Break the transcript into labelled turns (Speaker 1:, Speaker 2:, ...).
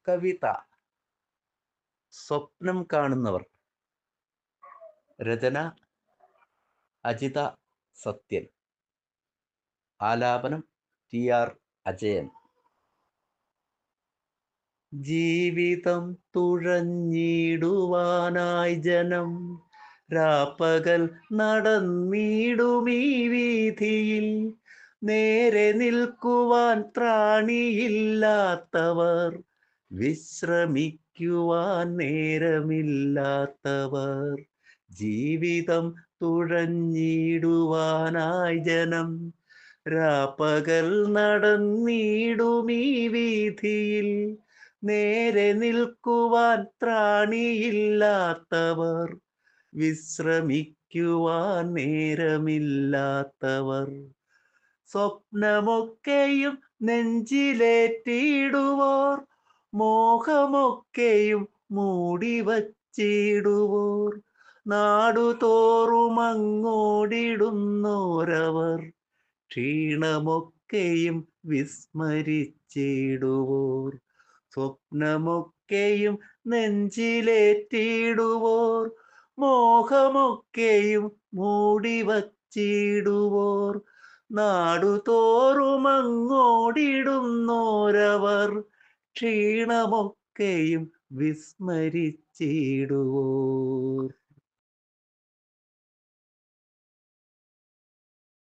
Speaker 1: കവിത സ്വപ്നം കാണുന്നവർ. രചന അജിത സത്യൻ. ആലാപനം TR അജയൻ. ജീവിതം തുഴഞ്ഞിടുവാനായി ജനം രാപ്പകൽ നടന്നിടുമീ വീഥിയിൽ. നേരെ നിൽക്കുവാൻ ത്രാണിയില്ലാത്തവർ, വിശ്രമിക്കുവാൻ നേരമില്ലാത്തവർ. ജീവിതം തുഴഞ്ഞിടുവാനായി ജനം രാപ്പകൽ നടന്നിടുമീ വീഥിയിൽ. നേരെ നിൽക്കുവാൻ ത്രാണിയില്ലാത്തവർ, വിശ്രമിക്കുവാൻ നേരമില്ലാത്തവർ. സ്വപ്നമൊക്കെയും നെഞ്ചിലേറ്റിടുവോർ, മോഹമൊക്കെയും മൂടിവച്ചിടുവോർ. നാടുതോറും അങ്ങോടിടുന്നോരവർ, ക്ഷീണമൊക്കെയും വിസ്മരിച്ചിടുവോർ. സ്വപ്നമൊക്കെയും നെഞ്ചിലേറ്റിടുവോർ, മോഹമൊക്കെയും മൂടിവച്ചിടുവോർ. നാടുതോറും അങ്ങോടിടുന്നോരവർ, ക്ഷീണമൊക്കെയും വിസ്മരിച്ചിടുവോർ.